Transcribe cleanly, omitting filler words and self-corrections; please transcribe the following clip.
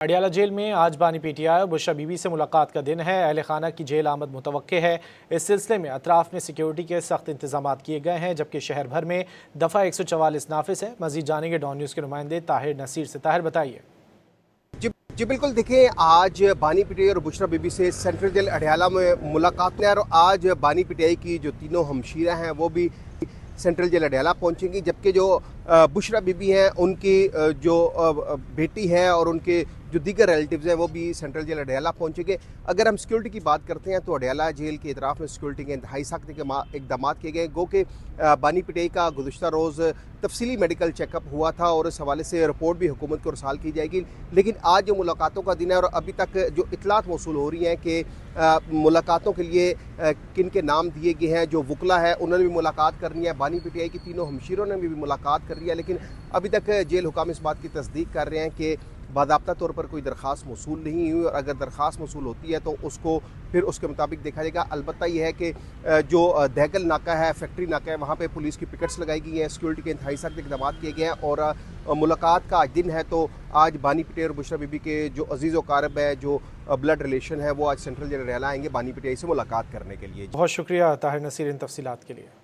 Adiala jail में आज बानी पीटीआई और बुशरा बीबी से मुलाकात का दिन है। अहले खाना की जेल आमद मुतवक्के है। इस सिलसिले में अतराफ में सिक्योरिटी के सख्त इंतजाम किए गए हैं, जबकि शहर भर में दफ़ा 144 नाफिज है। मजीद जानेंगे डॉन न्यूज़ के नुमाइंदे ताहिर नसीर से। ताहिर बताइए। जी बिल्कुल, देखिए आज बानी पीटीआई और बुशरा बीबी से सेंट्रल जेल अडियाला में मुलाकात है और आज बानी पीटीआई की जो तीनों हमशीरा हैं वो भी सेंट्रल जेल अडियाला पहुंचेंगी, जबकि जो बुशरा बीबी हैं उनकी जो बेटी है और उनके जो दीगर रिलेटिव्स हैं वो भी सेंट्रल जेल अडियाला पहुंचेंगे। अगर हम सिक्योरिटी की बात करते हैं तो अडियाला जेल के इतराफ़ में सिक्योरिटी के इंतहाई सख्त इकदाम किए गए। गो के बानी पीटीआई का गुज़श्ता रोज़ तफसीली मेडिकल चेकअप हुआ था और इस हवाले से रिपोर्ट भी हुकूमत को रसाल की जाएगी। लेकिन आज जो मुलाकातों का दिन है और अभी तक जो इतलात मौसूल हो रही हैं कि मुलाकातों के लिए किन के नाम दिए गए हैं, जो वकला है उन्होंने भी मुलाकात करनी है, बानी पीटीआई की तीनों हमशीरों ने भी मुलाकात कर रही है। लेकिन अभी तक जेल हुकाम इस बात की तस्दीक कर रहे हैं कि बाज़ाब्ता तौर पर कोई दरख्वास्त मौसूल नहीं हुई और अगर दरख्वास्त मौसूल होती है तो उसको फिर उसके मुताबिक देखा जाएगा। अलबत्ता यह है कि जो दहगल नाका है, फैक्ट्री नाका है, वहाँ पे पुलिस की पिकेट्स लगाई गई हैं, सिक्योरिटी के इंतहाई सख्त इकदाम किए गए हैं और मुलाकात का आज दिन है तो आज बानी पीटीआई और बुशरा बीबी के जो अजीज़ व कारब है, जो ब्लड रिलेशन है, वो आज सेंट्रल जेल अडियाला आएंगे बानी पीटीआई से मुलाकात करने के लिए। बहुत शुक्रिया ताहिर नसीर इन तफसीलात के लिए।